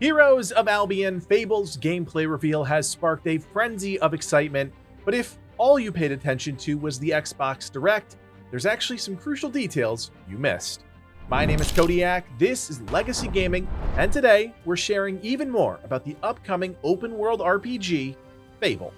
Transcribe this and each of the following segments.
Heroes of Albion, Fable's gameplay reveal has sparked a frenzy of excitement, but if all you paid attention to was the Xbox Direct, there's actually some crucial details you missed. My name is Kodiak, this is Legacy Gaming, and today we're sharing even more about the upcoming open-world RPG, Fable.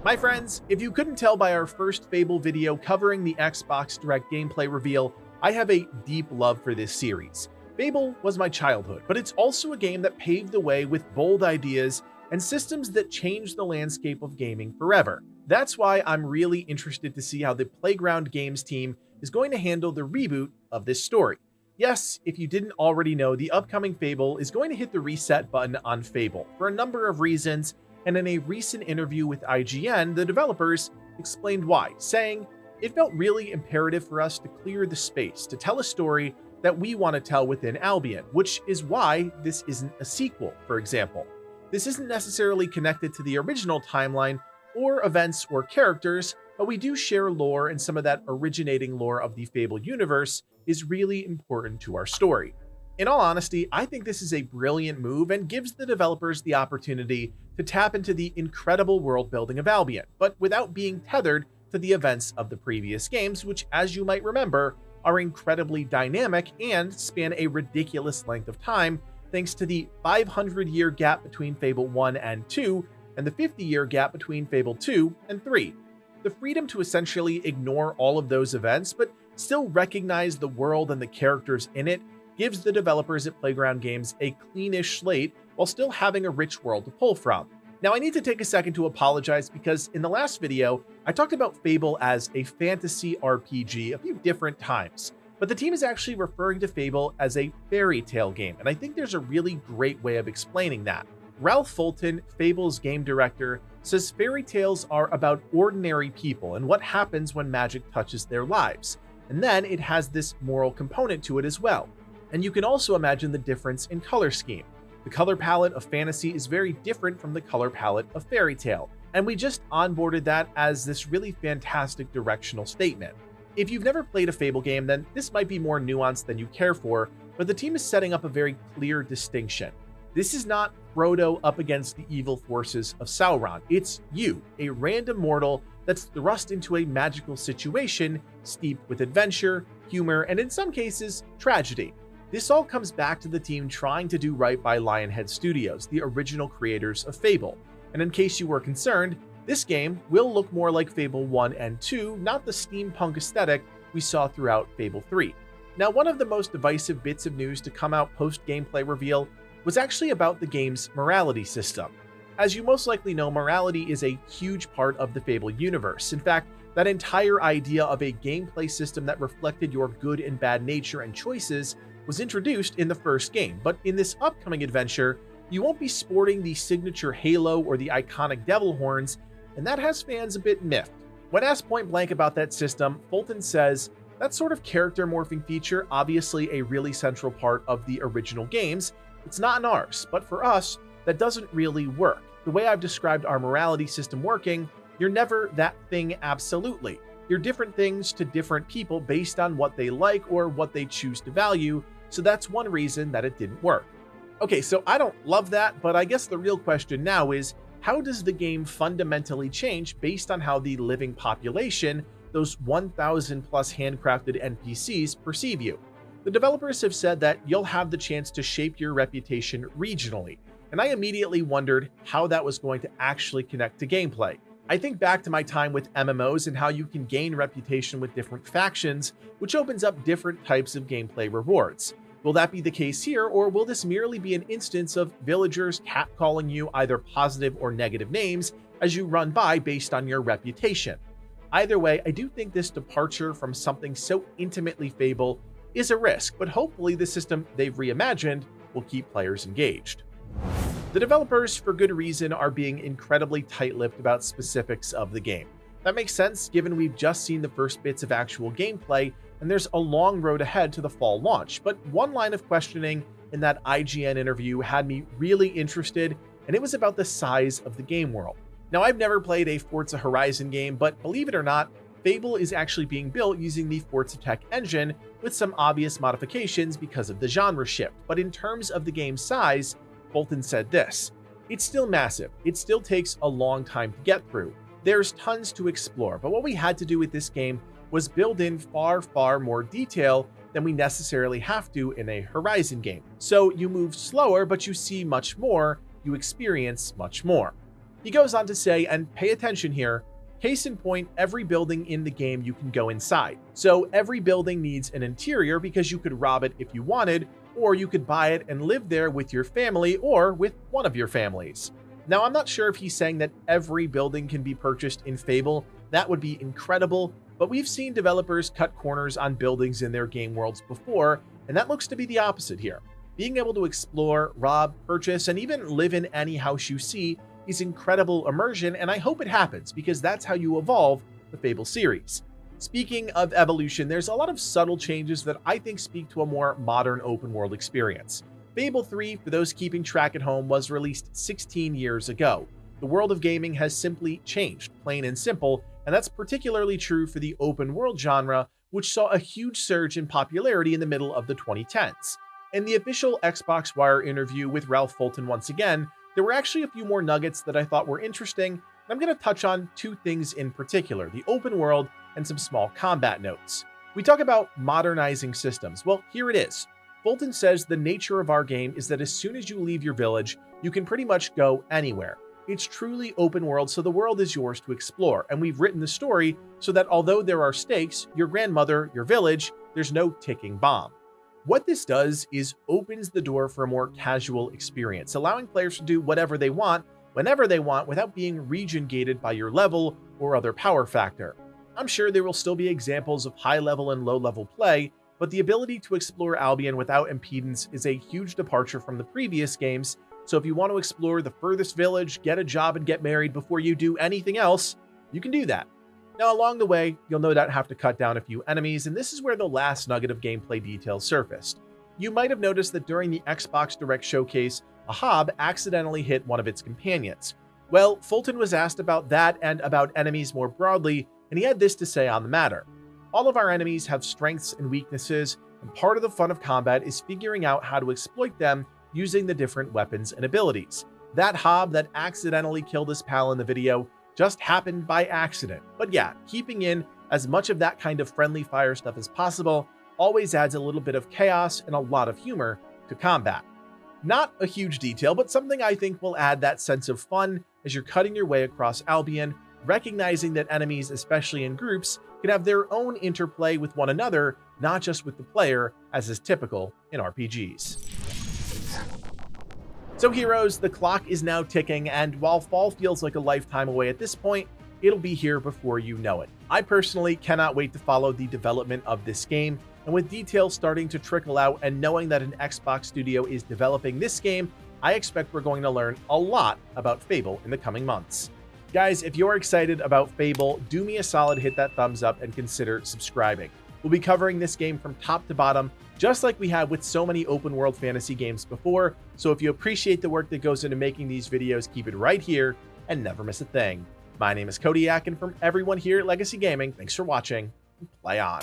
My friends, if you couldn't tell by our first Fable video covering the Xbox Direct gameplay reveal, I have a deep love for this series. Fable was my childhood, but it's also a game that paved the way with bold ideas and systems that changed the landscape of gaming forever. That's why I'm really interested to see how the Playground Games team is going to handle the reboot of this story. Yes, if you didn't already know, the upcoming Fable is going to hit the reset button on Fable for a number of reasons, and in a recent interview with IGN, the developers explained why, saying, "It felt really imperative for us to clear the space to tell a story that we want to tell within Albion, which is why this isn't a sequel, for example. This isn't necessarily connected to the original timeline or events or characters, but we do share lore, and some of that originating lore of the Fable universe is really important to our story." In all honesty, I think this is a brilliant move and gives the developers the opportunity to tap into the incredible world building of Albion, but without being tethered to the events of the previous games, which, as you might remember, are incredibly dynamic and span a ridiculous length of time thanks to the 500-year gap between Fable 1 and 2 and the 50-year gap between Fable 2 and 3. The freedom to essentially ignore all of those events but still recognize the world and the characters in it gives the developers at Playground Games a cleanish slate while still having a rich world to pull from. Now, I need to take a second to apologize because in the last video, I talked about Fable as a fantasy RPG a few different times, but the team is actually referring to Fable as a fairy tale game, and I think there's a really great way of explaining that. Ralph Fulton, Fable's game director, says fairy tales are about ordinary people and what happens when magic touches their lives, and then it has this moral component to it as well. And you can also imagine the difference in color scheme. The color palette of fantasy is very different from the color palette of fairy tale, and we just onboarded that as this really fantastic directional statement. If you've never played a Fable game, then this might be more nuanced than you care for, but the team is setting up a very clear distinction. This is not Frodo up against the evil forces of Sauron. It's you, a random mortal that's thrust into a magical situation steeped with adventure, humor, and in some cases, tragedy. This all comes back to the team trying to do right by Lionhead Studios, the original creators of Fable. And in case you were concerned, this game will look more like Fable 1 and 2, not the steampunk aesthetic we saw throughout Fable 3. Now, one of the most divisive bits of news to come out post-gameplay reveal was actually about the game's morality system. As you most likely know, morality is a huge part of the Fable universe. In fact, that entire idea of a gameplay system that reflected your good and bad nature and choices was introduced in the first game, but in this upcoming adventure, you won't be sporting the signature halo or the iconic devil horns, and that has fans a bit miffed. When asked point blank about that system, Fulton says, "That sort of character morphing feature, obviously a really central part of the original games, it's not in ours, but for us, that doesn't really work. The way I've described our morality system working, you're never that thing absolutely. You're different things to different people based on what they like or what they choose to value, so that's one reason that it didn't work." Okay, so I don't love that, but I guess the real question now is, how does the game fundamentally change based on how the living population, those 1,000 plus handcrafted NPCs, perceive you? The developers have said that you'll have the chance to shape your reputation regionally, and I immediately wondered how that was going to actually connect to gameplay. I think back to my time with MMOs and how you can gain reputation with different factions, which opens up different types of gameplay rewards. Will that be the case here, or will this merely be an instance of villagers catcalling you either positive or negative names as you run by based on your reputation? Either way, I do think this departure from something so intimately Fable is a risk, but hopefully the system they've reimagined will keep players engaged. The developers, for good reason, are being incredibly tight-lipped about specifics of the game. That makes sense given we've just seen the first bits of actual gameplay, and there's a long road ahead to the fall launch. But one line of questioning in that IGN interview had me really interested, and it was about the size of the game world. Now, I've never played a Forza Horizon game, but believe it or not, Fable is actually being built using the Forza Tech engine with some obvious modifications because of the genre shift. But in terms of the game's size, Fulton said this: "It's still massive. It still takes a long time to get through. There's tons to explore, but what we had to do with this game was build in far more detail than we necessarily have to in a Horizon game. So you move slower, but you see much more, you experience much more." He goes on to say, and pay attention here, "Case in point, every building in the game you can go inside. So every building needs an interior because you could rob it if you wanted, or you could buy it and live there with your family or with one of your families." Now, I'm not sure if he's saying that every building can be purchased in Fable. That would be incredible, but we've seen developers cut corners on buildings in their game worlds before, and that looks to be the opposite here. Being able to explore, rob, purchase, and even live in any house you see is incredible immersion, and I hope it happens because that's how you evolve the Fable series. Speaking of evolution, there's a lot of subtle changes that I think speak to a more modern open world experience. Fable 3, for those keeping track at home, was released 16 years ago. The world of gaming has simply changed, plain and simple, and that's particularly true for the open world genre, which saw a huge surge in popularity in the middle of the 2010s. In the official Xbox Wire interview with Ralph Fulton once again, there were actually a few more nuggets that I thought were interesting, and I'm going to touch on two things in particular: the open world and some small combat notes. We talk about modernizing systems. Well, here it is. Fulton says the nature of our game is that as soon as you leave your village, you can pretty much go anywhere. It's truly open world, so the world is yours to explore, and we've written the story so that although there are stakes, your grandmother, your village, there's no ticking bomb. What this does is opens the door for a more casual experience, allowing players to do whatever they want, whenever they want, without being region gated by your level or other power factor. I'm sure there will still be examples of high-level and low-level play, but the ability to explore Albion without impedance is a huge departure from the previous games, so if you want to explore the furthest village, get a job, and get married before you do anything else, you can do that. Now, along the way, you'll no doubt have to cut down a few enemies, and this is where the last nugget of gameplay details surfaced. You might have noticed that during the Xbox Direct showcase, a hob accidentally hit one of its companions. Well, Fulton was asked about that and about enemies more broadly, and he had this to say on the matter: "All of our enemies have strengths and weaknesses, and part of the fun of combat is figuring out how to exploit them using the different weapons and abilities. That hob that accidentally killed his pal in the video just happened by accident. But yeah, keeping in as much of that kind of friendly fire stuff as possible always adds a little bit of chaos and a lot of humor to combat." Not a huge detail, but something I think will add that sense of fun as you're cutting your way across Albion, recognizing that enemies, especially in groups, can have their own interplay with one another, not just with the player, as is typical in RPGs. So heroes, the clock is now ticking, and while fall feels like a lifetime away at this point, it'll be here before you know it. I personally cannot wait to follow the development of this game, and with details starting to trickle out and knowing that an Xbox studio is developing this game, I expect we're going to learn a lot about Fable in the coming months. Guys, if you're excited about Fable, do me a solid, hit that thumbs up and consider subscribing. We'll be covering this game from top to bottom, just like we have with so many open world fantasy games before. So if you appreciate the work that goes into making these videos, keep it right here and never miss a thing. My name is Kodiak, and from everyone here at Legacy Gaming, thanks for watching and play on.